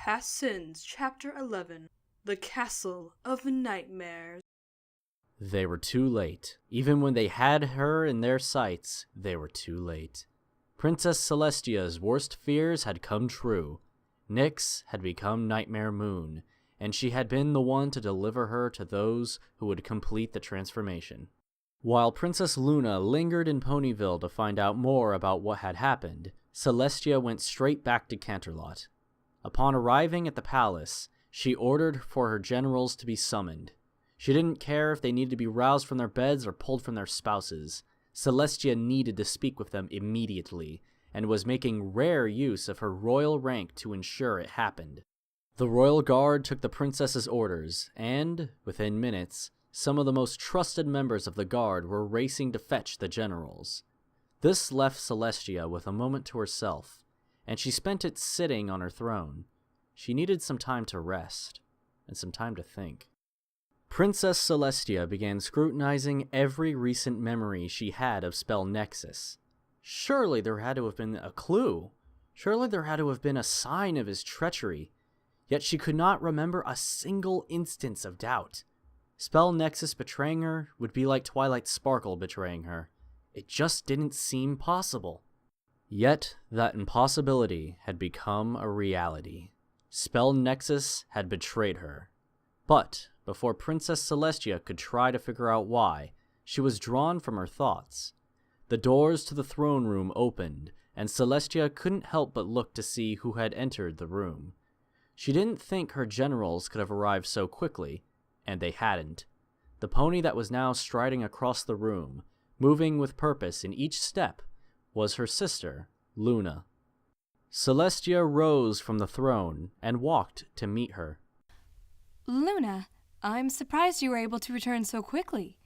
Past Sins, Chapter 11, The Castle of Nightmares. They were too late. Even when they had her in their sights, they were too late. Princess Celestia's worst fears had come true. Nyx had become Nightmare Moon, and she had been the one to deliver her to those who would complete the transformation. While Princess Luna lingered in Ponyville to find out more about what had happened, Celestia went straight back to Canterlot. Upon arriving at the palace, she ordered for her generals to be summoned. She didn't care if they needed to be roused from their beds or pulled from their spouses. Celestia needed to speak with them immediately, and was making rare use of her royal rank to ensure it happened. The royal guard took the princess's orders, and, within minutes, some of the most trusted members of the guard were racing to fetch the generals. This left Celestia with a moment to herself, and she spent it sitting on her throne. She needed some time to rest, and some time to think. Princess Celestia began scrutinizing every recent memory she had of spell Nexus. Surely there had to have been a clue. Surely there had to have been a sign of his treachery. Yet she could not remember a single instance of doubt. Spell Nexus betraying her would be like Twilight Sparkle betraying her. It just didn't seem possible. Yet that impossibility had become a reality. Spell Nexus had betrayed her. But before Princess Celestia could try to figure out why, she was drawn from her thoughts. The doors to the throne room opened, and Celestia couldn't help but look to see who had entered the room. She didn't think her generals could have arrived so quickly, and they hadn't. The pony that was now striding across the room, moving with purpose in each step, was her sister, Luna. Celestia rose from the throne and walked to meet her. Luna, I'm surprised you were able to return so quickly.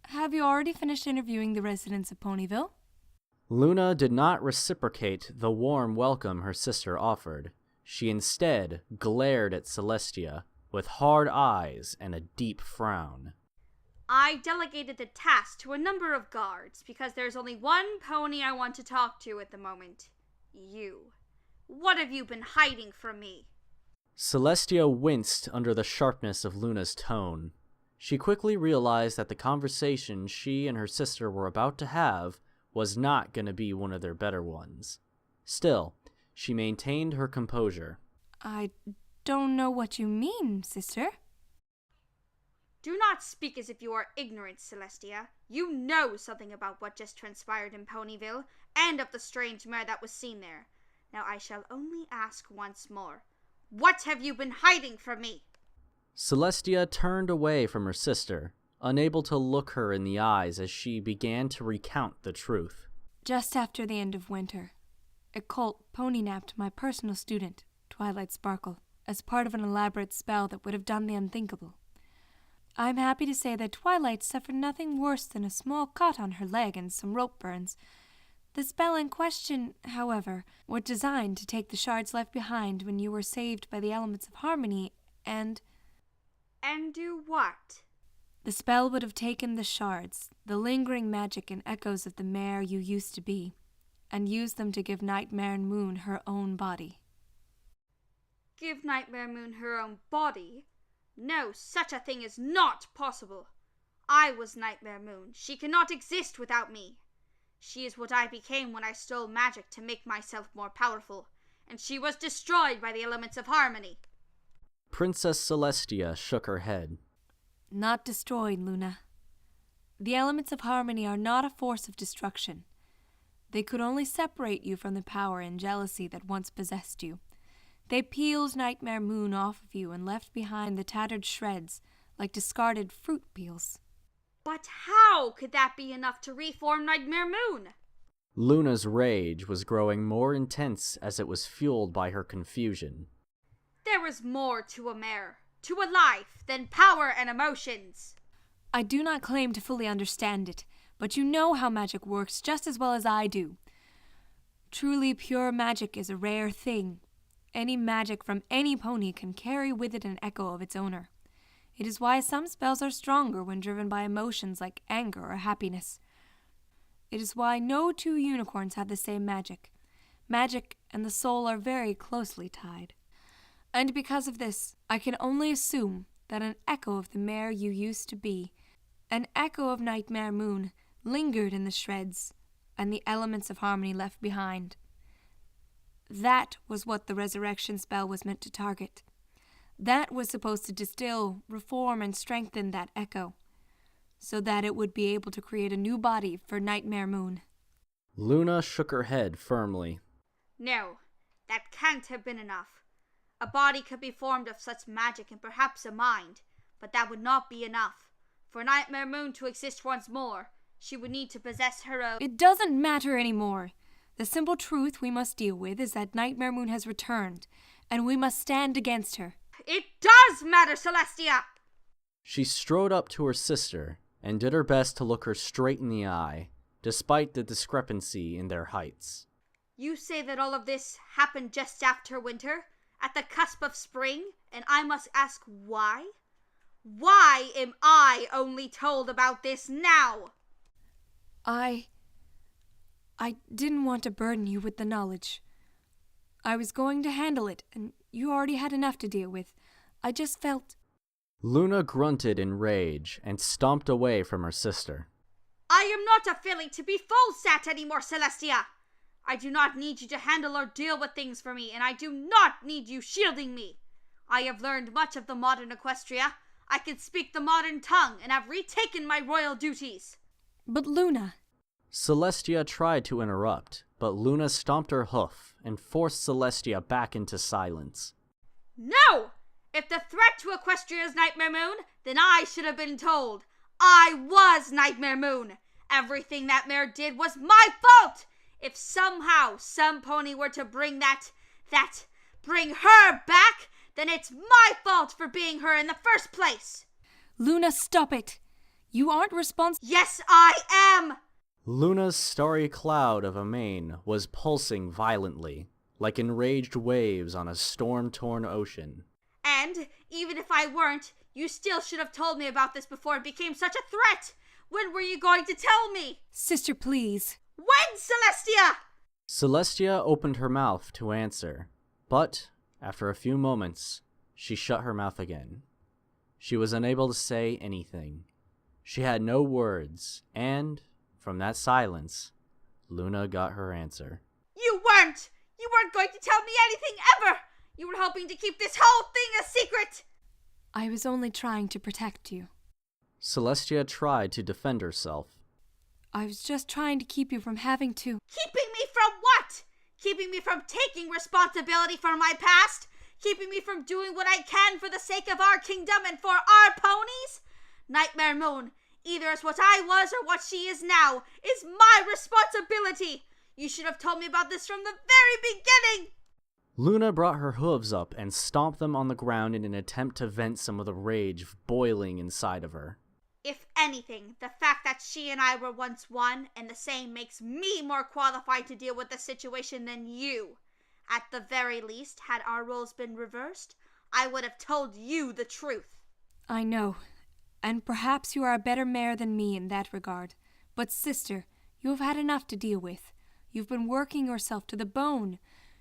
Have you already finished interviewing the residents of Ponyville? Luna did not reciprocate the warm welcome her sister offered. She instead glared at Celestia with hard eyes and a deep frown. I delegated the task to a number of guards because there's only one pony I want to talk to at the moment. You. What have you been hiding from me? Celestia winced under the sharpness of Luna's tone. She quickly realized that the conversation she and her sister were about to have was not going to be one of their better ones. Still, she maintained her composure. I don't know what you mean, sister. Do not speak as if you are ignorant, Celestia. You know something about what just transpired in Ponyville, and of the strange mare that was seen there. Now I shall only ask once more. What have you been hiding from me? Celestia turned away from her sister, unable to look her in the eyes as she began to recount the truth. Just after the end of winter, a cult pony-napped my personal student, Twilight Sparkle, as part of an elaborate spell that would have done the unthinkable. I'm happy to say that Twilight suffered nothing worse than a small cut on her leg and some rope burns. The spell in question, however, was designed to take the shards left behind when you were saved by the elements of harmony and... And do what? The spell would have taken the shards, the lingering magic and echoes of the mare you used to be, and used them to give Nightmare Moon her own body. Give Nightmare Moon her own body? No, such a thing is not possible. I was Nightmare Moon. She cannot exist without me. She is what I became when I stole magic to make myself more powerful, and she was destroyed by the elements of harmony. Princess Celestia shook her head. Not destroyed, Luna. The elements of harmony are not a force of destruction. They could only separate you from the power and jealousy that once possessed you. They peeled Nightmare Moon off of you and left behind the tattered shreds like discarded fruit peels. But how could that be enough to reform Nightmare Moon? Luna's rage was growing more intense as it was fueled by her confusion. There is more to a mare, to a life, than power and emotions. I do not claim to fully understand it, but you know how magic works just as well as I do. Truly pure magic is a rare thing. Any magic from any pony can carry with it an echo of its owner. It is why some spells are stronger when driven by emotions like anger or happiness. It is why no two unicorns have the same magic. Magic and the soul are very closely tied. And because of this, I can only assume that an echo of the mare you used to be, an echo of Nightmare Moon, lingered in the shreds, and the elements of harmony left behind. That was what the resurrection spell was meant to target. That was supposed to distill, reform, and strengthen that echo, so that it would be able to create a new body for Nightmare Moon. Luna shook her head firmly. No, that can't have been enough. A body could be formed of such magic and perhaps a mind, but that would not be enough. For Nightmare Moon to exist once more, she would need to possess her own... It doesn't matter anymore. The simple truth we must deal with is that Nightmare Moon has returned, and we must stand against her. It does matter, Celestia! She strode up to her sister and did her best to look her straight in the eye, despite the discrepancy in their heights. You say that all of this happened just after winter, at the cusp of spring, and I must ask why? Why am I only told about this now? I didn't want to burden you with the knowledge. I was going to handle it, and you already had enough to deal with. I just felt... Luna grunted in rage and stomped away from her sister. I am not a filly to be full-sat anymore, Celestia! I do not need you to handle or deal with things for me, and I do not need you shielding me. I have learned much of the modern Equestria. I can speak the modern tongue and have retaken my royal duties. But Luna... Celestia tried to interrupt, but Luna stomped her hoof and forced Celestia back into silence. No! If the threat to Equestria's Nightmare Moon, then I should have been told. I was Nightmare Moon. Everything that mare did was my fault! If somehow some pony were to bring bring her back, then it's my fault for being her in the first place. Luna, stop it. You aren't responsible. Yes, I am! Luna's starry cloud of a mane was pulsing violently, like enraged waves on a storm-torn ocean. And even if I weren't, you still should have told me about this before it became such a threat. When were you going to tell me? Sister, please. When, Celestia? Celestia opened her mouth to answer, but after a few moments, she shut her mouth again. She was unable to say anything. She had no words, and from that silence, Luna got her answer. You weren't going to tell me anything ever! You were hoping to keep this whole thing a secret! I was only trying to protect you. Celestia tried to defend herself. I was just trying to keep you from having to... Keeping me from what? Keeping me from taking responsibility for my past? Keeping me from doing what I can for the sake of our kingdom and for our ponies? Nightmare Moon, either as what I was or what she is now, is my responsibility. You should have told me about this from the very beginning. Luna brought her hooves up and stomped them on the ground in an attempt to vent some of the rage boiling inside of her. If anything, the fact that she and I were once one and the same makes me more qualified to deal with the situation than you. At the very least, had our roles been reversed, I would have told you the truth. I know, and perhaps you are a better mare than me in that regard. But sister, you have had enough to deal with. You've been working yourself to the bone.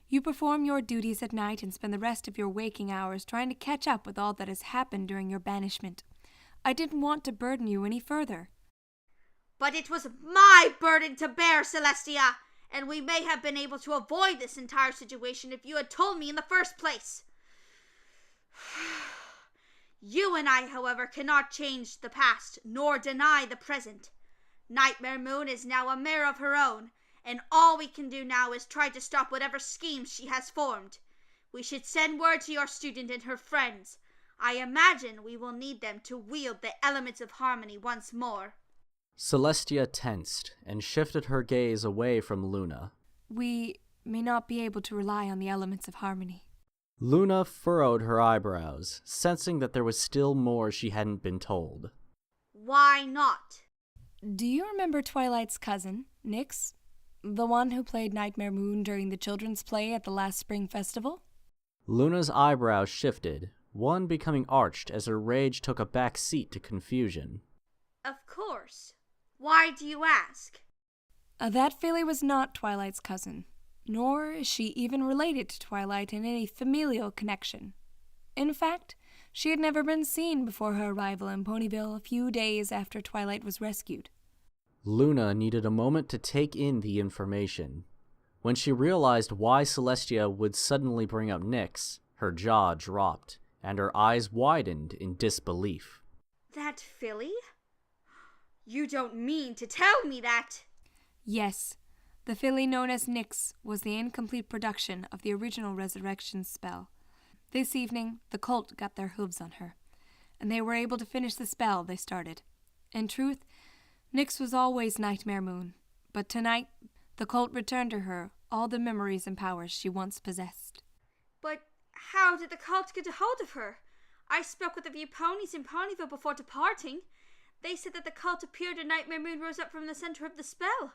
You perform your duties at night and spend the rest of your waking hours trying to catch up with all that has happened during your banishment. I didn't want to burden you any further. But it was my burden to bear, Celestia, and we may have been able to avoid this entire situation if you had told me in the first place. You and I, however, cannot change the past, nor deny the present. Nightmare Moon is now a mare of her own, and all we can do now is try to stop whatever schemes she has formed. We should send word to your student and her friends. I imagine we will need them to wield the elements of harmony once more. Celestia tensed and shifted her gaze away from Luna. We may not be able to rely on the elements of harmony. Luna furrowed her eyebrows, sensing that there was still more she hadn't been told. Why not? Do you remember Twilight's cousin, Nyx? The one who played Nightmare Moon during the children's play at the last spring festival? Luna's eyebrows shifted, one becoming arched as her rage took a back seat to confusion. Of course. Why do you ask? That filly was not Twilight's cousin. nor is she even related to Twilight in any familial connection. In fact, she had never been seen before her arrival in Ponyville a few days after Twilight was rescued. Luna needed a moment to take in the information. When she realized why Celestia would suddenly bring up Nyx, her jaw dropped, and her eyes widened in disbelief. That filly? You don't mean to tell me that? Yes, the filly known as Nyx was the incomplete production of the original resurrection spell. This evening, the cult got their hooves on her, and they were able to finish the spell they started. In truth, Nyx was always Nightmare Moon, but tonight, the cult returned to her all the memories and powers she once possessed. But how did the cult get a hold of her? I spoke with a few ponies in Ponyville before departing. They said that the cult appeared and Nightmare Moon rose up from the center of the spell.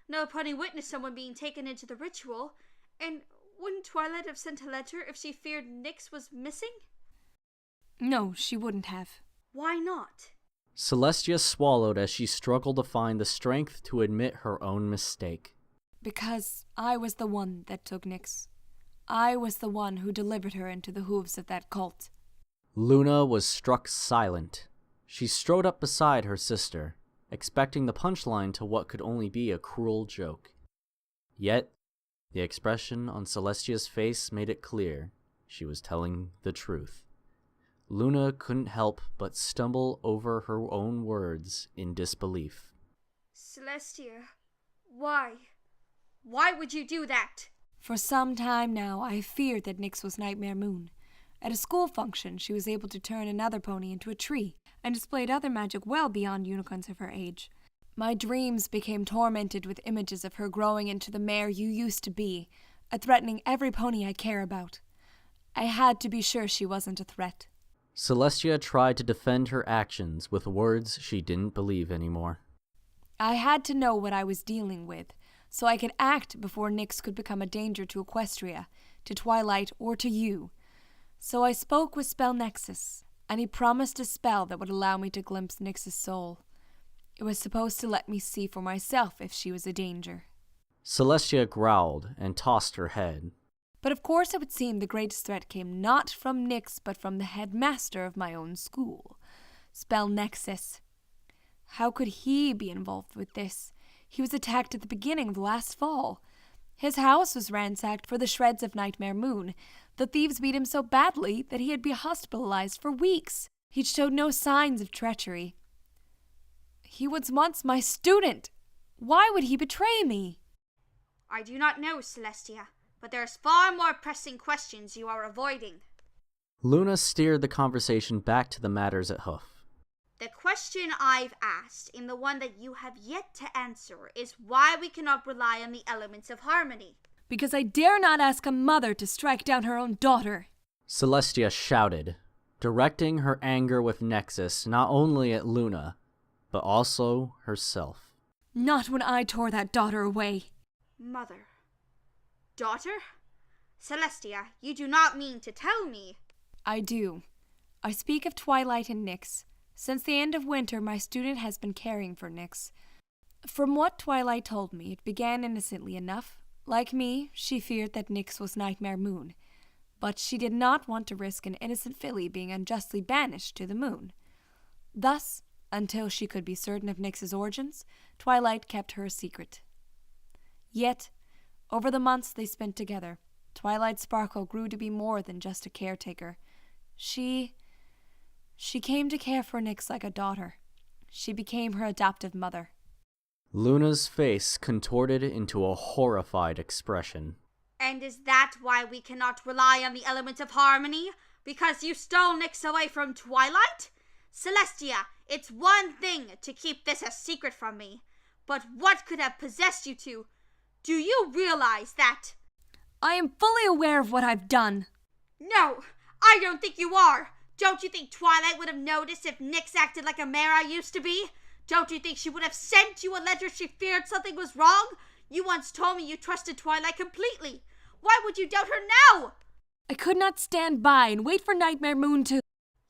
No pony witnessed someone being taken into the ritual, and wouldn't Twilight have sent a letter if she feared Nyx was missing? No, she wouldn't have. Why not? Celestia swallowed as she struggled to find the strength to admit her own mistake. Because I was the one that took Nyx. I was the one who delivered her into the hooves of that cult. Luna was struck silent. She strode up beside her sister, expecting the punchline to what could only be a cruel joke. Yet, the expression on Celestia's face made it clear she was telling the truth. Luna couldn't help but stumble over her own words in disbelief. Celestia, why? Why would you do that? For some time now, I feared that Nyx was Nightmare Moon. At a school function, she was able to turn another pony into a tree, and displayed other magic well beyond unicorns of her age. My dreams became tormented with images of her growing into the mare you used to be, threatening every pony I care about. I had to be sure she wasn't a threat. Celestia tried to defend her actions with words she didn't believe anymore. I had to know what I was dealing with, so I could act before Nyx could become a danger to Equestria, to Twilight, or to you. So I spoke with Spell Nexus, and he promised a spell that would allow me to glimpse Nyx's soul. It was supposed to let me see for myself if she was a danger. Celestia growled and tossed her head. But of course it would seem the greatest threat came not from Nyx, but from the headmaster of my own school, Spell Nexus. How could he be involved with this? He was attacked at the beginning of the last fall. His house was ransacked for the shreds of Nightmare Moon. The thieves beat him so badly that he had been hospitalized for weeks. He showed no signs of treachery. He was once my student. Why would he betray me? I do not know, Celestia, but there's far more pressing questions you are avoiding. Luna steered the conversation back to the matters at Hoof. The question I've asked, and the one that you have yet to answer, is why we cannot rely on the elements of harmony. Because I dare not ask a mother to strike down her own daughter. Celestia shouted, directing her anger with Nexus not only at Luna, but also herself. Not when I tore that daughter away. Mother. Daughter? Celestia, you do not mean to tell me. I do. I speak of Twilight and Nyx. Since the end of winter, my student has been caring for Nyx. From what Twilight told me, it began innocently enough. Like me, she feared that Nyx was Nightmare Moon. But she did not want to risk an innocent filly being unjustly banished to the moon. Thus, until she could be certain of Nyx's origins, Twilight kept her a secret. Yet, over the months they spent together, Twilight Sparkle grew to be more than just a caretaker. She came to care for Nyx like a daughter. She became her adoptive mother. Luna's face contorted into a horrified expression. And is that why we cannot rely on the element of harmony? Because you stole Nyx away from Twilight? Celestia, it's one thing to keep this a secret from me, but what could have possessed you to? Do you realize that? I am fully aware of what I've done. No, I don't think you are. Don't you think Twilight would have noticed if Nyx acted like a mare I used to be? Don't you think she would have sent you a letter if she feared something was wrong? You once told me you trusted Twilight completely. Why would you doubt her now? I could not stand by and wait for Nightmare Moon to...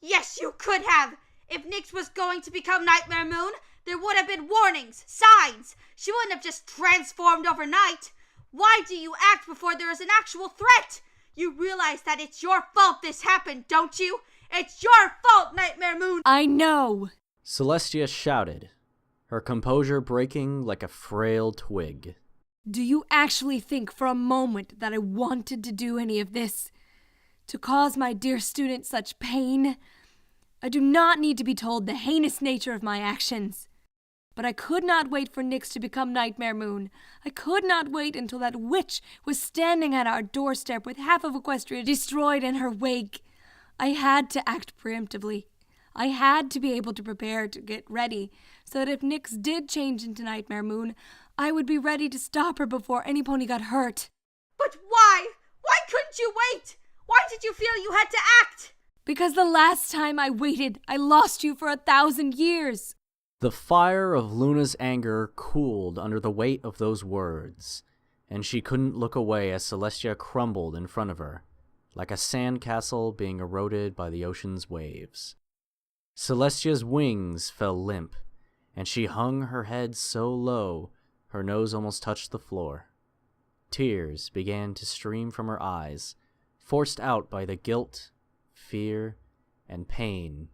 Yes, you could have. If Nyx was going to become Nightmare Moon, there would have been warnings, signs. She wouldn't have just transformed overnight. Why do you act before there is an actual threat? You realize that it's your fault this happened, don't you? It's your fault, Nightmare Moon! I know! Celestia shouted, her composure breaking like a frail twig. Do you actually think for a moment that I wanted to do any of this? To cause my dear student such pain? I do not need to be told the heinous nature of my actions. But I could not wait for Nyx to become Nightmare Moon. I could not wait until that witch was standing at our doorstep with half of Equestria destroyed in her wake. I had to act preemptively. I had to be able to prepare to get ready, so that if Nyx did change into Nightmare Moon, I would be ready to stop her before any pony got hurt. But why? Why couldn't you wait? Why did you feel you had to act? Because the last time I waited, I lost you for 1,000 years. The fire of Luna's anger cooled under the weight of those words, and she couldn't look away as Celestia crumbled in front of her, like a sandcastle being eroded by the ocean's waves. Celestia's wings fell limp, and she hung her head so low her nose almost touched the floor. Tears began to stream from her eyes, forced out by the guilt, fear, and pain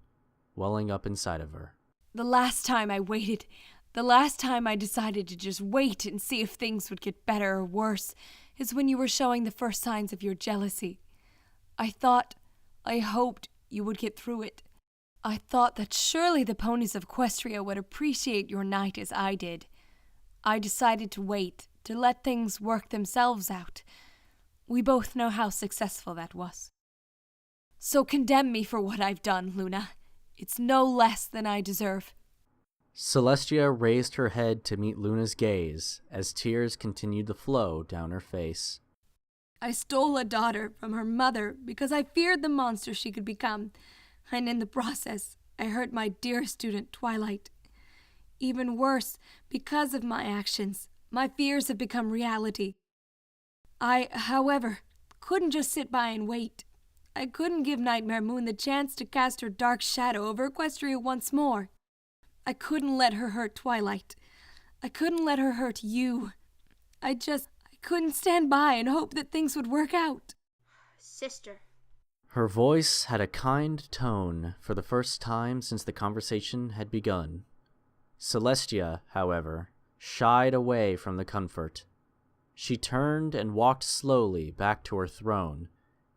welling up inside of her. The last time I waited, the last time I decided to just wait and see if things would get better or worse, is when you were showing the first signs of your jealousy. I hoped you would get through it. I thought that surely the ponies of Equestria would appreciate your night as I did. I decided to wait, to let things work themselves out. We both know how successful that was. So condemn me for what I've done, Luna. It's no less than I deserve. Celestia raised her head to meet Luna's gaze as tears continued to flow down her face. I stole a daughter from her mother because I feared the monster she could become, and in the process, I hurt my dear student, Twilight. Even worse, because of my actions, my fears have become reality. I, however, couldn't just sit by and wait. I couldn't give Nightmare Moon the chance to cast her dark shadow over Equestria once more. I couldn't let her hurt Twilight. I couldn't let her hurt you. I couldn't stand by and hope that things would work out. Sister. Her voice had a kind tone for the first time since the conversation had begun. Celestia, however, shied away from the comfort. She turned and walked slowly back to her throne,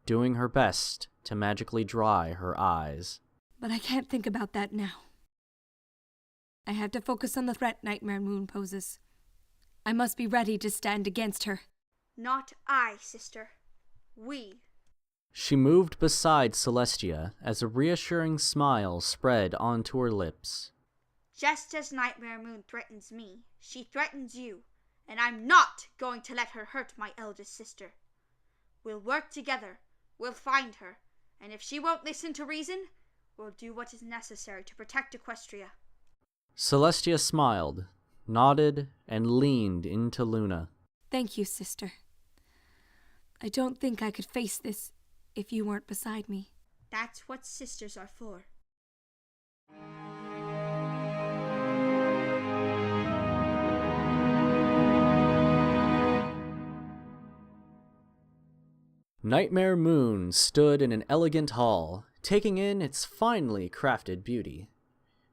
doing her best to magically dry her eyes. But I can't think about that now. I have to focus on the threat Nightmare Moon poses. I must be ready to stand against her. Not I, sister. We. She moved beside Celestia as a reassuring smile spread onto her lips. Just as Nightmare Moon threatens me, she threatens you, and I'm not going to let her hurt my eldest sister. We'll work together, we'll find her, and if she won't listen to reason, we'll do what is necessary to protect Equestria. Celestia smiled, nodded, and leaned into Luna. Thank you, sister. I don't think I could face this if you weren't beside me. That's what sisters are for. Nightmare Moon stood in an elegant hall, taking in its finely crafted beauty.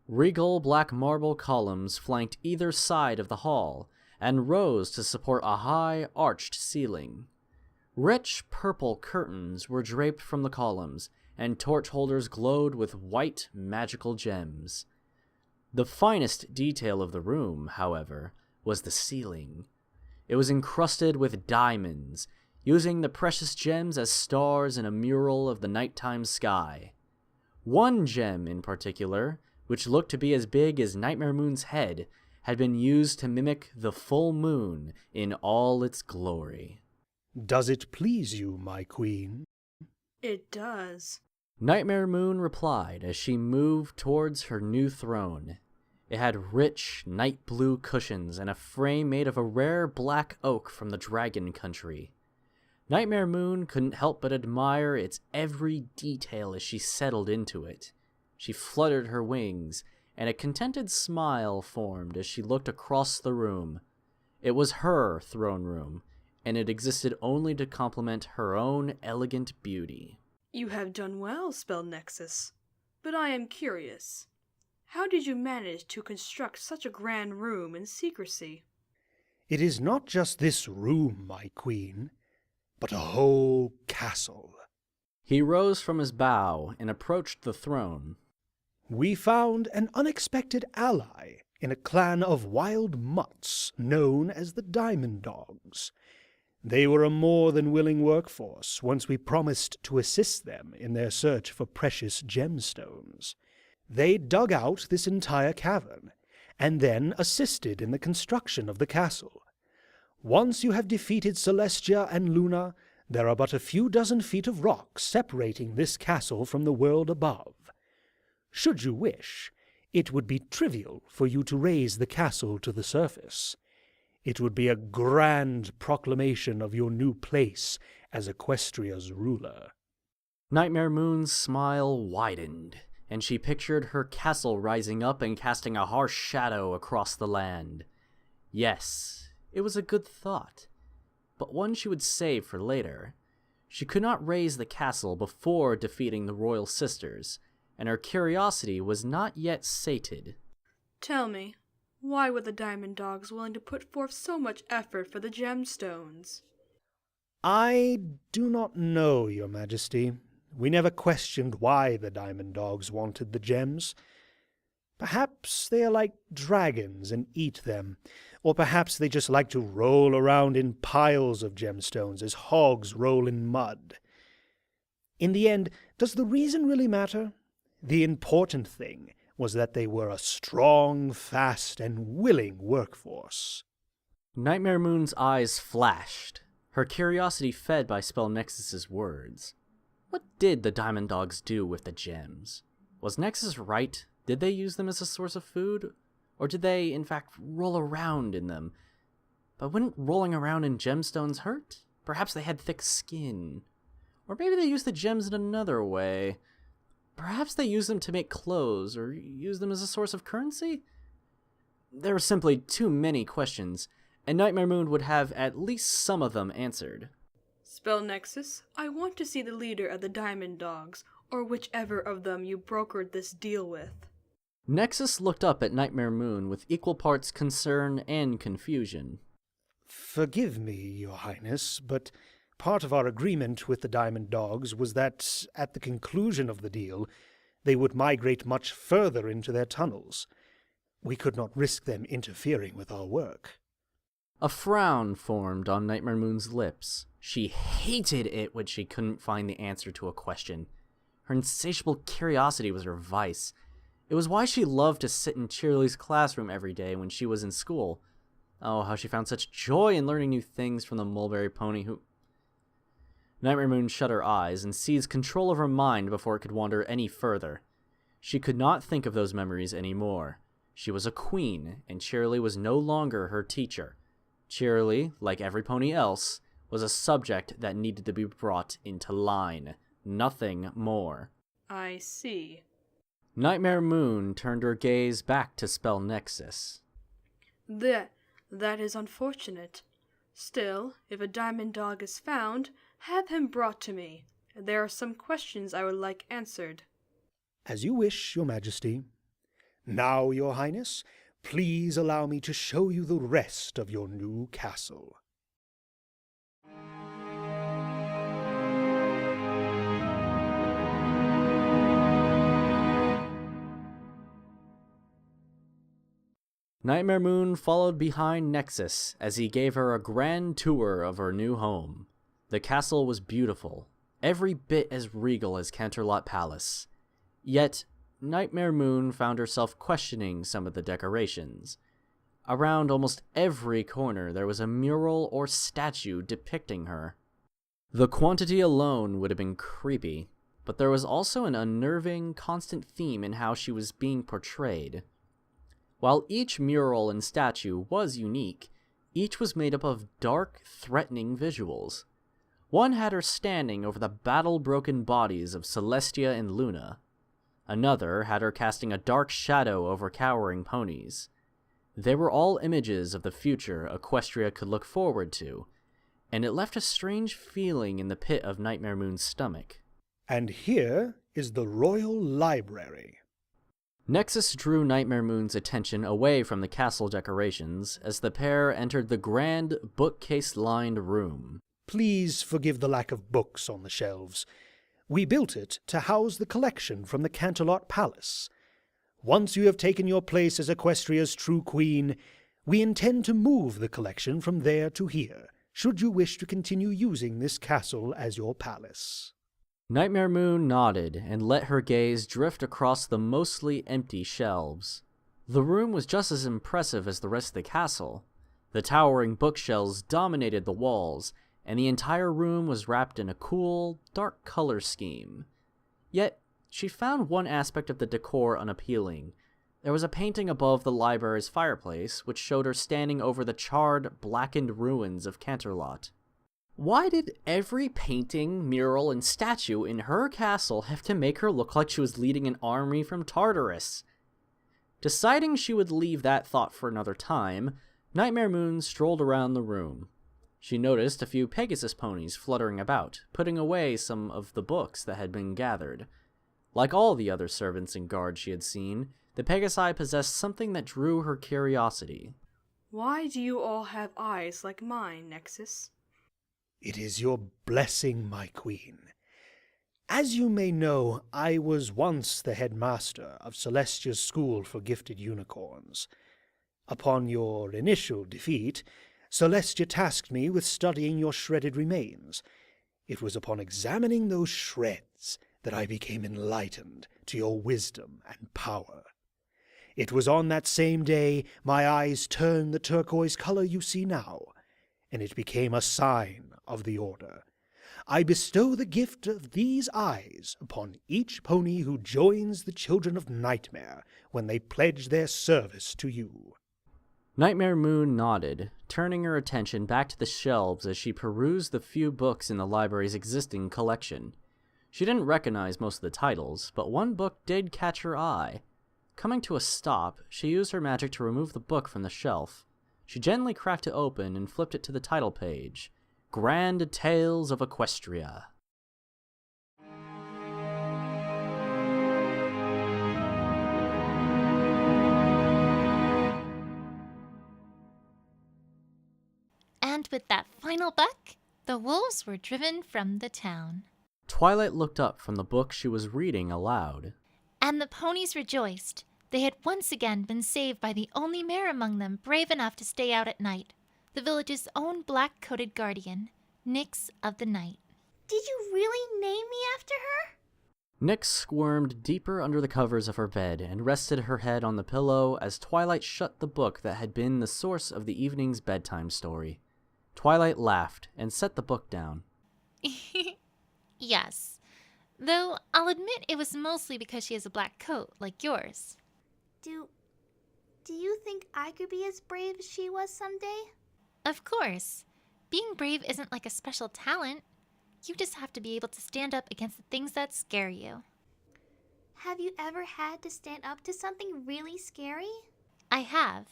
Regal black marble columns flanked either side of the hall and rose to support a high, arched ceiling. Rich purple curtains were draped from the columns, and torch holders glowed with white, magical gems. The finest detail of the room, however, was the ceiling. It was encrusted with diamonds, using the precious gems as stars in a mural of the nighttime sky. One gem in particular, which looked to be as big as Nightmare Moon's head, had been used to mimic the full moon in all its glory. Does it please you, my queen? It does. Nightmare Moon replied as she moved towards her new throne. It had rich, night blue cushions and a frame made of a rare black oak from the Dragon Country. Nightmare Moon couldn't help but admire its every detail as she settled into it. She fluttered her wings, and a contented smile formed as she looked across the room. It was her throne room, and it existed only to complement her own elegant beauty. You have done well, Spell Nexus. But I am curious. How did you manage to construct such a grand room in secrecy? It is not just this room, my queen, but a whole castle. He rose from his bow and approached the throne. We found an unexpected ally in a clan of wild mutts known as the Diamond Dogs. They were a more than willing workforce once we promised to assist them in their search for precious gemstones. They dug out this entire cavern, and then assisted in the construction of the castle. Once you have defeated Celestia and Luna, there are but a few dozen feet of rock separating this castle from the world above. Should you wish, it would be trivial for you to raise the castle to the surface. It would be a grand proclamation of your new place as Equestria's ruler. Nightmare Moon's smile widened, and she pictured her castle rising up and casting a harsh shadow across the land. Yes, it was a good thought, but one she would save for later. She could not raise the castle before defeating the royal sisters, and her curiosity was not yet sated. Tell me, why were the Diamond Dogs willing to put forth so much effort for the gemstones? I do not know, Your Majesty. We never questioned why the Diamond Dogs wanted the gems. Perhaps they are like dragons and eat them, or perhaps they just like to roll around in piles of gemstones as hogs roll in mud. In the end, does the reason really matter? The important thing was that they were a strong, fast, and willing workforce. Nightmare Moon's eyes flashed, her curiosity fed by Spell Nexus's words. What did the Diamond Dogs do with the gems? Was Nexus right? Did they use them as a source of food? Or did they, in fact, roll around in them? But wouldn't rolling around in gemstones hurt? Perhaps they had thick skin. Or maybe they used the gems in another way. Perhaps they used them to make clothes, or used them as a source of currency? There were simply too many questions, and Nightmare Moon would have at least some of them answered. Spell Nexus, I want to see the leader of the Diamond Dogs, or whichever of them you brokered this deal with. Nexus looked up at Nightmare Moon with equal parts concern and confusion. Forgive me, Your Highness, but part of our agreement with the Diamond Dogs was that, at the conclusion of the deal, they would migrate much further into their tunnels. We could not risk them interfering with our work. A frown formed on Nightmare Moon's lips. She hated it when she couldn't find the answer to a question. Her insatiable curiosity was her vice. It was why she loved to sit in Cheerilee's classroom every day when she was in school. Oh, how she found such joy in learning new things from the mulberry pony who... Nightmare Moon shut her eyes and seized control of her mind before it could wander any further. She could not think of those memories anymore. She was a queen, and Cheerilee was no longer her teacher. Cheerilee, like every pony else, was a subject that needed to be brought into line. Nothing more. I see. Nightmare Moon turned her gaze back to Spell Nexus. That is unfortunate. Still, if a Diamond Dog is found, have him brought to me. There are some questions I would like answered. As you wish, Your Majesty. Now, Your Highness, please allow me to show you the rest of your new castle. Nightmare Moon followed behind Nexus as he gave her a grand tour of her new home. The castle was beautiful, every bit as regal as Canterlot Palace. Yet, Nightmare Moon found herself questioning some of the decorations. Around almost every corner there was a mural or statue depicting her. The quantity alone would have been creepy, but there was also an unnerving, constant theme in how she was being portrayed. While each mural and statue was unique, each was made up of dark, threatening visuals. One had her standing over the battle-broken bodies of Celestia and Luna. Another had her casting a dark shadow over cowering ponies. They were all images of the future Equestria could look forward to, and it left a strange feeling in the pit of Nightmare Moon's stomach. And here is the Royal Library. Nexus drew Nightmare Moon's attention away from the castle decorations as the pair entered the grand, bookcase-lined room. Please forgive the lack of books on the shelves. We built it to house the collection from the Canterlot Palace. Once you have taken your place as Equestria's true queen, we intend to move the collection from there to here, should you wish to continue using this castle as your palace. Nightmare Moon nodded and let her gaze drift across the mostly empty shelves. The room was just as impressive as the rest of the castle. The towering bookshelves dominated the walls, and the entire room was wrapped in a cool, dark color scheme. Yet, she found one aspect of the decor unappealing. There was a painting above the library's fireplace, which showed her standing over the charred, blackened ruins of Canterlot. Why did every painting, mural, and statue in her castle have to make her look like she was leading an army from Tartarus? Deciding she would leave that thought for another time, Nightmare Moon strolled around the room. She noticed a few Pegasus ponies fluttering about, putting away some of the books that had been gathered. Like all the other servants and guards she had seen, the Pegasi possessed something that drew her curiosity. Why do you all have eyes like mine, Nexus? It is your blessing, my queen. As you may know, I was once the headmaster of Celestia's School for Gifted Unicorns. Upon your initial defeat, Celestia tasked me with studying your shredded remains. It was upon examining those shreds that I became enlightened to your wisdom and power. It was on that same day my eyes turned the turquoise color you see now, and it became a sign of the Order. I bestow the gift of these eyes upon each pony who joins the Children of Nightmare when they pledge their service to you. Nightmare Moon nodded, turning her attention back to the shelves as she perused the few books in the library's existing collection. She didn't recognize most of the titles, but one book did catch her eye. Coming to a stop, she used her magic to remove the book from the shelf. She gently cracked it open and flipped it to the title page, Grand Tales of Equestria. And with that final buck, the wolves were driven from the town. Twilight looked up from the book she was reading aloud. And the ponies rejoiced. They had once again been saved by the only mare among them brave enough to stay out at night, the village's own black-coated guardian, Nyx of the Night. Did you really name me after her? Nyx squirmed deeper under the covers of her bed and rested her head on the pillow as Twilight shut the book that had been the source of the evening's bedtime story. Twilight laughed and set the book down. Yes, though I'll admit it was mostly because she has a black coat like yours. Do you think I could be as brave as she was someday? Of course. Being brave isn't like a special talent. You just have to be able to stand up against the things that scare you. Have you ever had to stand up to something really scary? I have.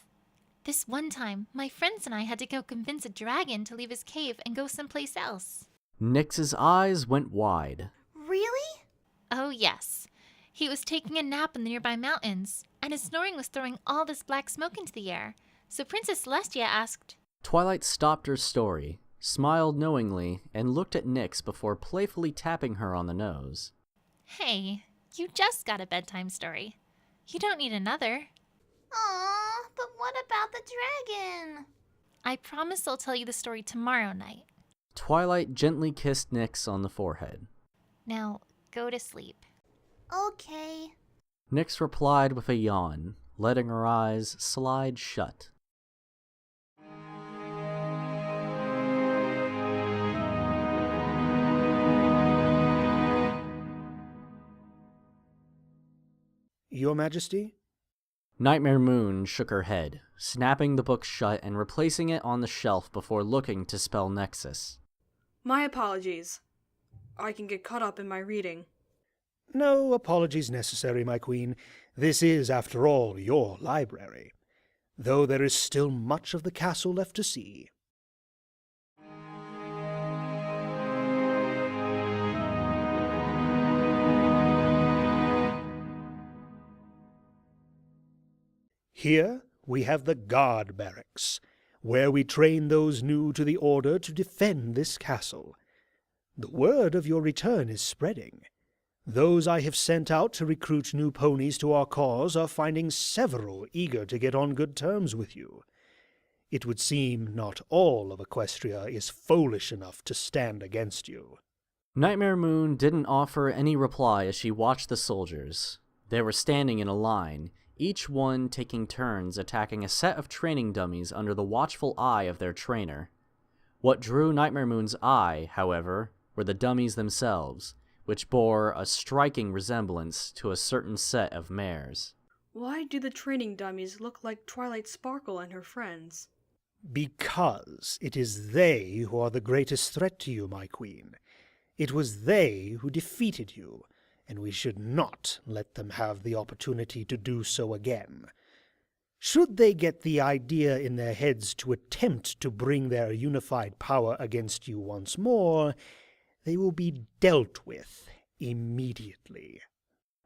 This one time, my friends and I had to go convince a dragon to leave his cave and go someplace else. Nyx's eyes went wide. Really? Oh, yes. He was taking a nap in the nearby mountains, and his snoring was throwing all this black smoke into the air. So Princess Celestia asked... Twilight stopped her story, smiled knowingly, and looked at Nyx before playfully tapping her on the nose. Hey, you just got a bedtime story. You don't need another. Aw, but what about the dragon? I promise I'll tell you the story tomorrow night. Twilight gently kissed Nyx on the forehead. Now, go to sleep. Okay. Nyx replied with a yawn, letting her eyes slide shut. Your Majesty? Nightmare Moon shook her head, snapping the book shut and replacing it on the shelf before looking to spell Nexus. My apologies. I can get caught up in my reading. No apologies necessary, my queen. This is, after all, your library, though there is still much of the castle left to see. Here we have the guard barracks, where we train those new to the order to defend this castle. The word of your return is spreading. Those I have sent out to recruit new ponies to our cause are finding several eager to get on good terms with you. It would seem not all of Equestria is foolish enough to stand against you. Nightmare Moon didn't offer any reply as she watched the soldiers. They were standing in a line, each one taking turns attacking a set of training dummies under the watchful eye of their trainer. What drew Nightmare Moon's eye, however, were the dummies themselves, which bore a striking resemblance to a certain set of mares. Why do the training dummies look like Twilight Sparkle and her friends? Because it is they who are the greatest threat to you, my queen. It was they who defeated you, and we should not let them have the opportunity to do so again. Should they get the idea in their heads to attempt to bring their unified power against you once more, they will be dealt with immediately.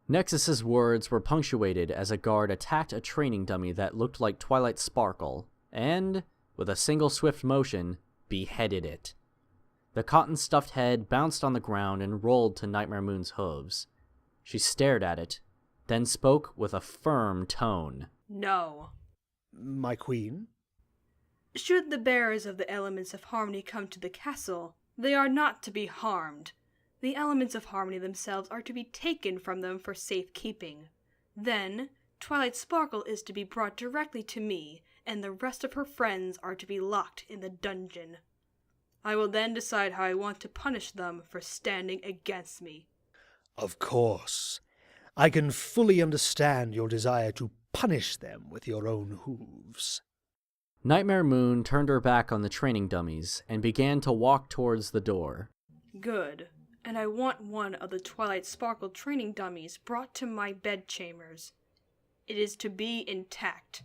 Nexus's words were punctuated as a guard attacked a training dummy that looked like Twilight Sparkle, and, with a single swift motion, beheaded it. The cotton-stuffed head bounced on the ground and rolled to Nightmare Moon's hooves. She stared at it, then spoke with a firm tone. No. My queen? Should the bearers of the elements of harmony come to the castle, they are not to be harmed. The elements of harmony themselves are to be taken from them for safekeeping. Then, Twilight Sparkle is to be brought directly to me, and the rest of her friends are to be locked in the dungeon. I will then decide how I want to punish them for standing against me. Of course. I can fully understand your desire to punish them with your own hooves. Nightmare Moon turned her back on the training dummies and began to walk towards the door. Good. And I want one of the Twilight Sparkle training dummies brought to my bedchambers. It is to be intact.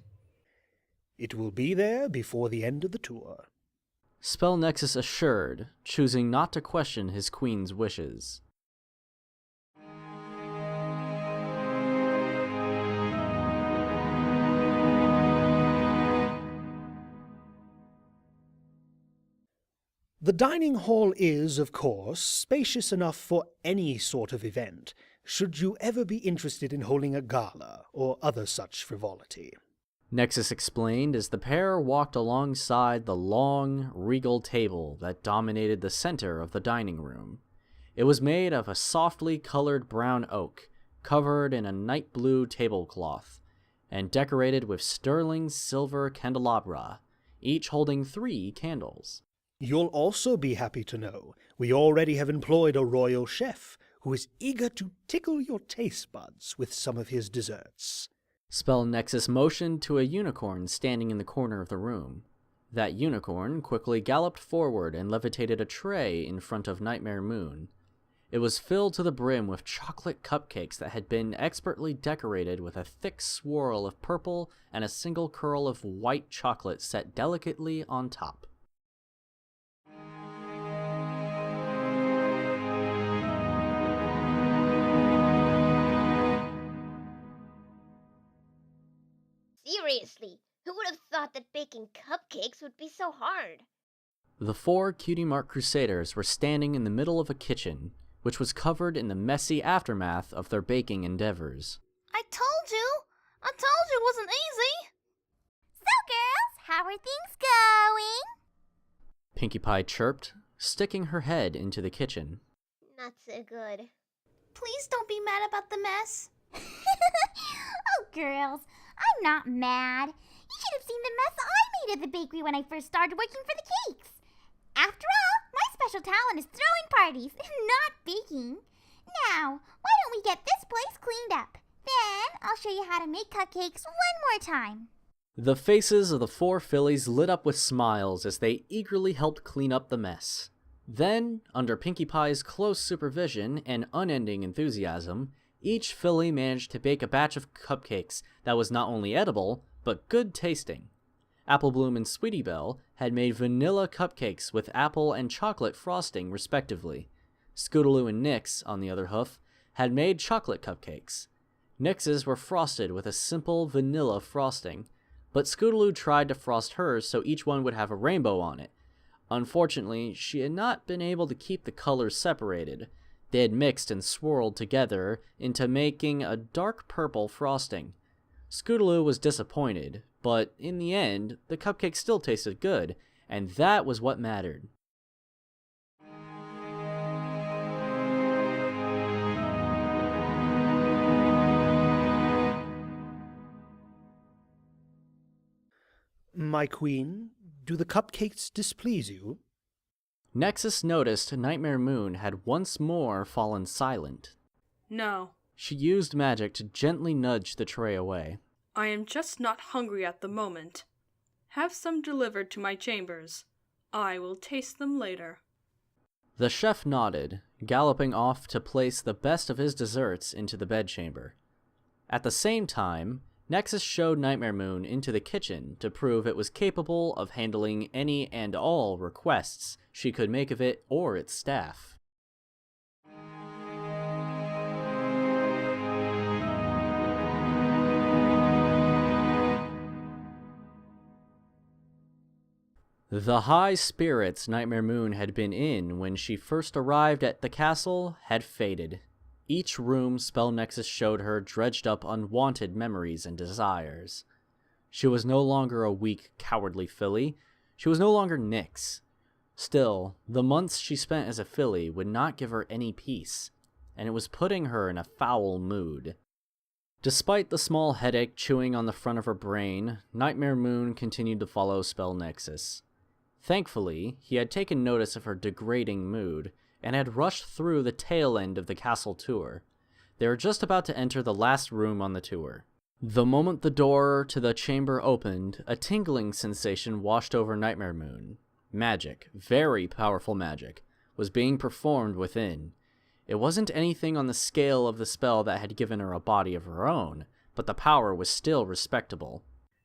It will be there before the end of the tour. Spell Nexus assured, choosing not to question his queen's wishes. The dining hall is, of course, spacious enough for any sort of event, should you ever be interested in holding a gala or other such frivolity. Nexus explained as the pair walked alongside the long, regal table that dominated the center of the dining room. It was made of a softly colored brown oak, covered in a night blue tablecloth, and decorated with sterling silver candelabra, each holding 3 candles. You'll also be happy to know we already have employed a royal chef who is eager to tickle your taste buds with some of his desserts. Spell Nexus motioned to a unicorn standing in the corner of the room. That unicorn quickly galloped forward and levitated a tray in front of Nightmare Moon. It was filled to the brim with chocolate cupcakes that had been expertly decorated with a thick swirl of purple and a single curl of white chocolate set delicately on top. Seriously, who would have thought that baking cupcakes would be so hard? The 4 Cutie Mark Crusaders were standing in the middle of a kitchen, which was covered in the messy aftermath of their baking endeavors. I told you it wasn't easy. So girls, how are things going? Pinkie Pie chirped, sticking her head into the kitchen. Not so good. Please don't be mad about the mess. Oh, girls, I'm not mad. You should have seen the mess I made at the bakery when I first started working for the cakes. After all, my special talent is throwing parties, not baking. Now, why don't we get this place cleaned up? Then I'll show you how to make cupcakes one more time. The faces of the 4 fillies lit up with smiles as they eagerly helped clean up the mess. Then, under Pinkie Pie's close supervision and unending enthusiasm, each filly managed to bake a batch of cupcakes that was not only edible, but good tasting. Apple Bloom and Sweetie Belle had made vanilla cupcakes with apple and chocolate frosting, respectively. Scootaloo and Nyx, on the other hoof, had made chocolate cupcakes. Nyx's were frosted with a simple vanilla frosting, but Scootaloo tried to frost hers so each one would have a rainbow on it. Unfortunately, she had not been able to keep the colors separated. They had mixed and swirled together into making a dark purple frosting. Scootaloo was disappointed, but in the end, the cupcake still tasted good, and that was what mattered. My queen, do the cupcakes displease you? Nexus noticed Nightmare Moon had once more fallen silent. No, She used magic to gently nudge the tray away. I am just not hungry at the moment. Have some delivered to my chambers. I will taste them later. The chef nodded, galloping off to place the best of his desserts into the bedchamber. At the same time, Nexus showed Nightmare Moon into the kitchen to prove it was capable of handling any and all requests she could make of it or its staff. The high spirits Nightmare Moon had been in when she first arrived at the castle had faded. Each room Spell Nexus showed her dredged up unwanted memories and desires. She was no longer a weak, cowardly filly. She was no longer Nyx. Still, the months she spent as a filly would not give her any peace, and it was putting her in a foul mood. Despite the small headache chewing on the front of her brain, Nightmare Moon continued to follow Spell Nexus. Thankfully, he had taken notice of her degrading mood, and had rushed through the tail end of the castle tour. They were just about to enter the last room on the tour. The moment the door to the chamber opened, a tingling sensation washed over Nightmare Moon. Magic, very powerful magic, was being performed within. It wasn't anything on the scale of the spell that had given her a body of her own, but the power was still respectable.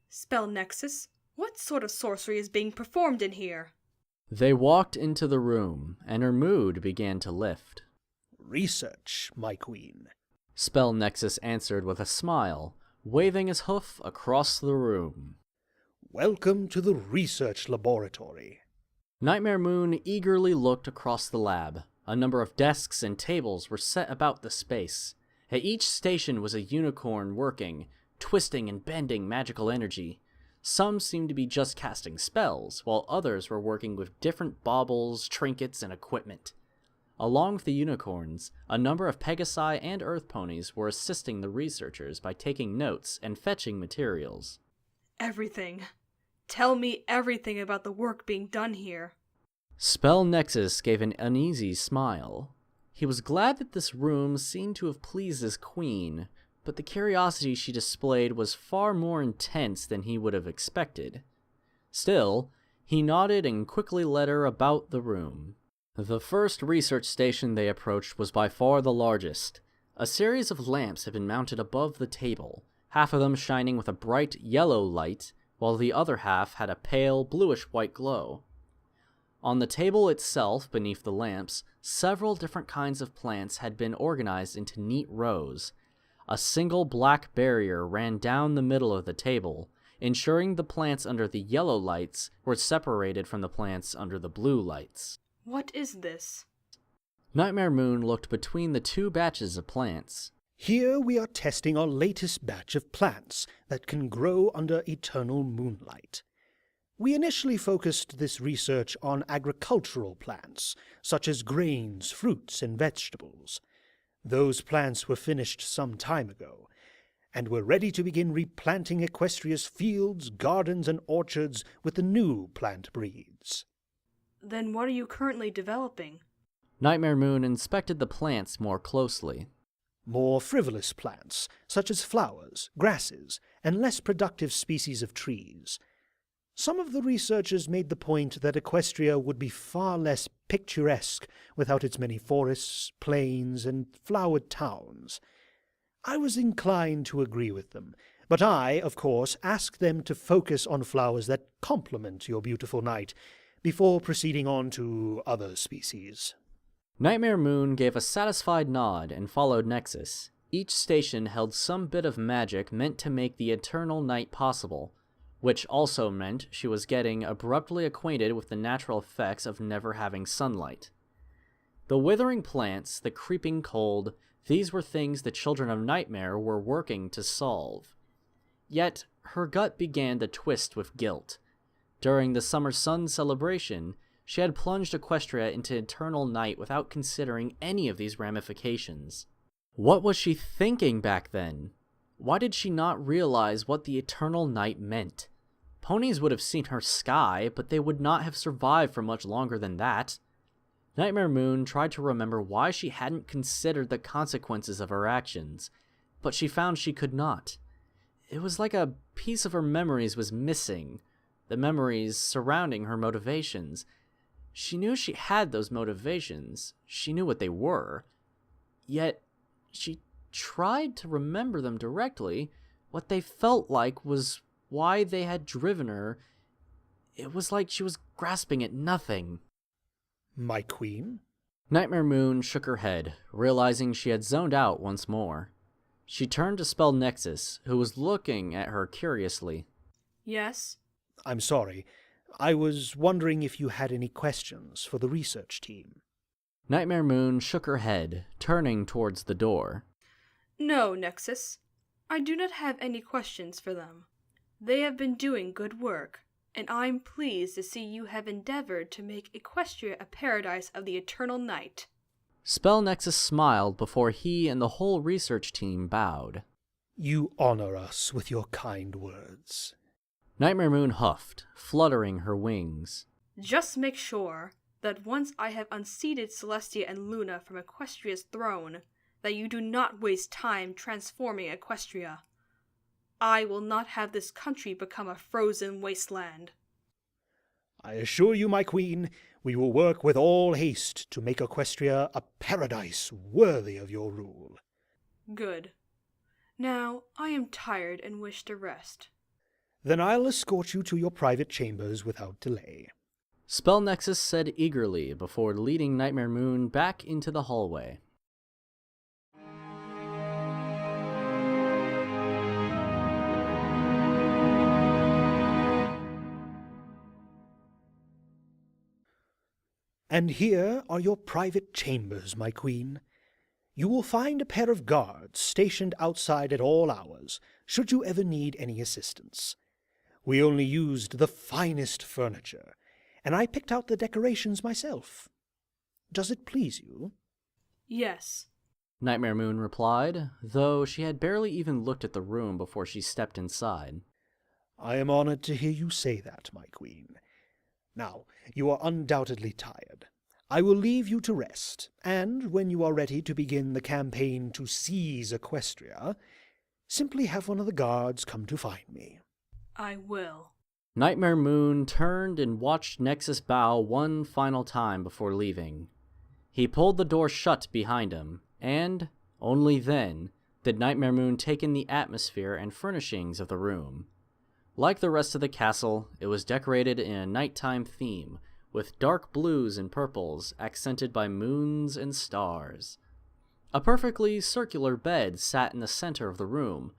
Spell Nexus, what sort of sorcery is being performed in here? They walked into the room, and her mood began to lift. Research, my queen. Spell Nexus answered with a smile, waving his hoof across the room. Welcome to the research laboratory. Nightmare Moon eagerly looked across the lab. A number of desks and tables were set about the space. At each station was a unicorn working, twisting and bending magical energy. Some seemed to be just casting spells, while others were working with different baubles, trinkets, and equipment. Along with the unicorns, a number of Pegasi and Earth Ponies were assisting the researchers by taking notes and fetching materials. Everything. Tell me everything about the work being done here. Spell Nexus gave an uneasy smile. He was glad that this room seemed to have pleased his queen, but the curiosity she displayed was far more intense than he would have expected. Still, he nodded and quickly led her about the room. The first research station they approached was by far the largest. A series of lamps had been mounted above the table, half of them shining with a bright yellow light, while the other half had a pale bluish-white glow. On the table itself, beneath the lamps, several different kinds of plants had been organized into neat rows. A single black barrier ran down the middle of the table, ensuring the plants under the yellow lights were separated from the plants under the blue lights. What is this? Nightmare Moon looked between the two batches of plants. Here we are testing our latest batch of plants that can grow under eternal moonlight. We initially focused this research on agricultural plants, such as grains, fruits, and vegetables. Those plants were finished some time ago, and we're ready to begin replanting Equestria's fields, gardens, and orchards with the new plant breeds. Then what are you currently developing? Nightmare Moon inspected the plants more closely. More frivolous plants, such as flowers, grasses, and less productive species of trees. Some of the researchers made the point that Equestria would be far less picturesque without its many forests, plains, and flowered towns. I was inclined to agree with them, but I, of course, asked them to focus on flowers that complement your beautiful night, before proceeding on to other species. Nightmare Moon gave a satisfied nod and followed Nexus. Each station held some bit of magic meant to make the eternal night possible, which also meant she was getting abruptly acquainted with the natural effects of never having sunlight. The withering plants, the creeping cold, these were things the children of Nightmare were working to solve. Yet, her gut began to twist with guilt. During the Summer Sun celebration, she had plunged Equestria into eternal night without considering any of these ramifications. What was she thinking back then? Why did she not realize what the eternal night meant? Ponies would have seen her sky, but they would not have survived for much longer than that. Nightmare Moon tried to remember why she hadn't considered the consequences of her actions, but she found she could not. It was like a piece of her memories was missing, the memories surrounding her motivations. She knew she had those motivations, she knew what they were, yet she tried to remember them directly. What they felt like was why they had driven her. It was like she was grasping at nothing. My queen? Nightmare Moon shook her head, realizing she had zoned out once more. She turned to spell Nexus, who was looking at her curiously. Yes? I'm sorry. I was wondering if you had any questions for the research team. Nightmare Moon shook her head, turning towards the door. No, Nexus. I do not have any questions for them. They have been doing good work, and I'm pleased to see you have endeavored to make Equestria a paradise of the eternal night. Spell Nexus smiled before he and the whole research team bowed. You honor us with your kind words. Nightmare Moon huffed, fluttering her wings. Just make sure that once I have unseated Celestia and Luna from Equestria's throne, that you do not waste time transforming Equestria. I will not have this country become a frozen wasteland. I assure you, my queen, we will work with all haste to make Equestria a paradise worthy of your rule. Good. Now, I am tired and wish to rest. Then I'll escort you to your private chambers without delay. Spell Nexus said eagerly before leading Nightmare Moon back into the hallway. And here are your private chambers, my queen. You will find a pair of guards stationed outside at all hours, should you ever need any assistance. We only used the finest furniture, and I picked out the decorations myself. Does it please you? Yes. Nightmare Moon replied, though she had barely even looked at the room before she stepped inside. I am honored to hear you say that, my queen. Now, you are undoubtedly tired. I will leave you to rest, and when you are ready to begin the campaign to seize Equestria, simply have one of the guards come to find me. I will. Nightmare Moon turned and watched Nexus bow one final time before leaving. He pulled the door shut behind him, and, only then, did Nightmare Moon take in the atmosphere and furnishings of the room. Like the rest of the castle, it was decorated in a nighttime theme, with dark blues and purples accented by moons and stars. A perfectly circular bed sat in the center of the room.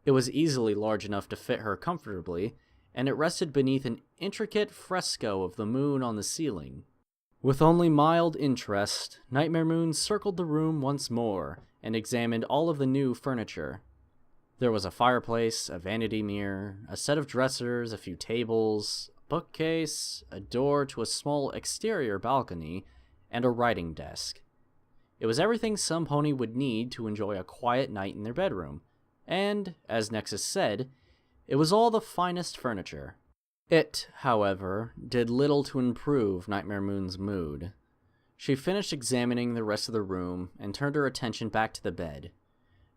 It was easily large enough to fit her comfortably, and it rested beneath an intricate fresco of the moon on the ceiling. With only mild interest, Nightmare Moon circled the room once more and examined all of the new furniture. There was a fireplace, a vanity mirror, a set of dressers, a few tables, a bookcase, a door to a small exterior balcony, and a writing desk. It was everything some pony would need to enjoy a quiet night in their bedroom, and, as Nexus said, it was all the finest furniture. It, however, did little to improve Nightmare Moon's mood. She finished examining the rest of the room and turned her attention back to the bed.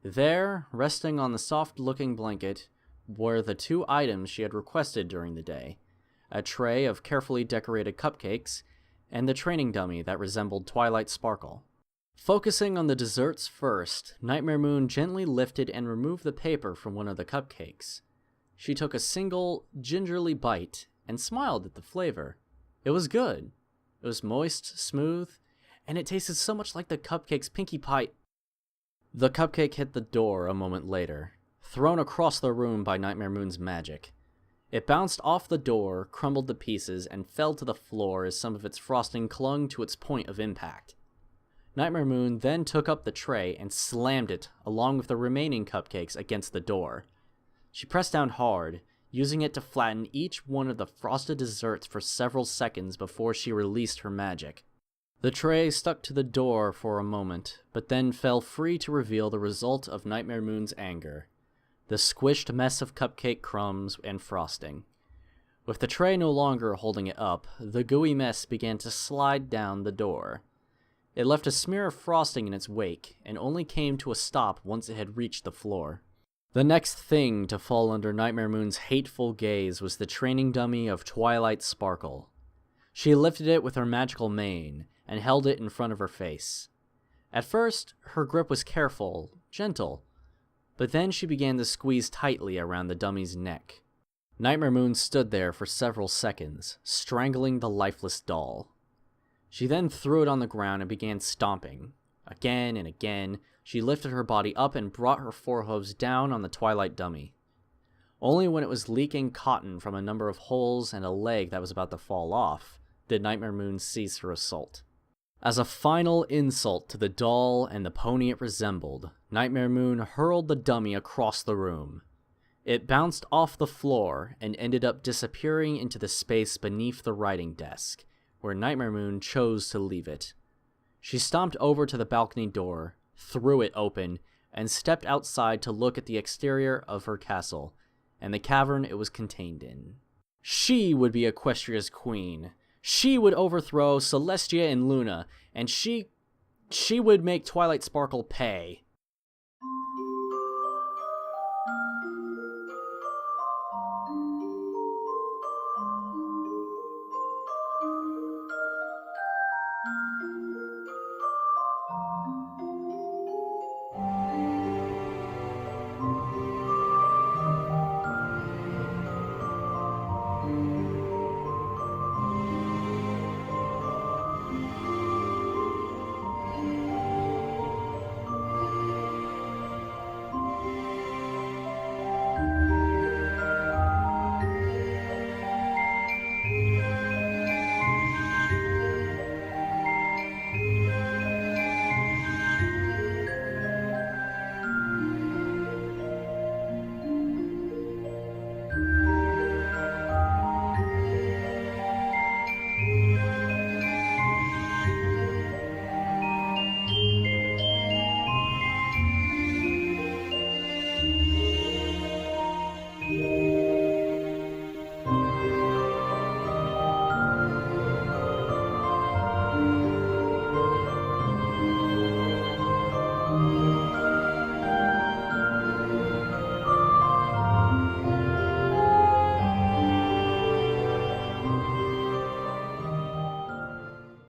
There, resting on the soft-looking blanket, were the two items she had requested during the day, a tray of carefully decorated cupcakes, and the training dummy that resembled Twilight Sparkle. Focusing on the desserts first, Nightmare Moon gently lifted and removed the paper from one of the cupcakes. She took a single, gingerly bite and smiled at the flavor. It was good. It was moist, smooth, and it tasted so much like the cupcakes Pinkie Pie... The cupcake hit the door a moment later, thrown across the room by Nightmare Moon's magic. It bounced off the door, crumbled to pieces, and fell to the floor as some of its frosting clung to its point of impact. Nightmare Moon then took up the tray and slammed it, along with the remaining cupcakes, against the door. She pressed down hard, using it to flatten each one of the frosted desserts for several seconds before she released her magic. The tray stuck to the door for a moment, but then fell free to reveal the result of Nightmare Moon's anger. The squished mess of cupcake crumbs and frosting. With the tray no longer holding it up, the gooey mess began to slide down the door. It left a smear of frosting in its wake, and only came to a stop once it had reached the floor. The next thing to fall under Nightmare Moon's hateful gaze was the training dummy of Twilight Sparkle. She lifted it with her magical mane, and held it in front of her face. At first, her grip was careful, gentle, but then she began to squeeze tightly around the dummy's neck. Nightmare Moon stood there for several seconds, strangling the lifeless doll. She then threw it on the ground and began stomping. Again and again, she lifted her body up and brought her forehooves down on the Twilight dummy. Only when it was leaking cotton from a number of holes and a leg that was about to fall off, did Nightmare Moon cease her assault. As a final insult to the doll and the pony it resembled, Nightmare Moon hurled the dummy across the room. It bounced off the floor and ended up disappearing into the space beneath the writing desk, where Nightmare Moon chose to leave it. She stomped over to the balcony door, threw it open, and stepped outside to look at the exterior of her castle, and the cavern it was contained in. She would be Equestria's queen. She would overthrow Celestia and Luna, and she would make Twilight Sparkle pay.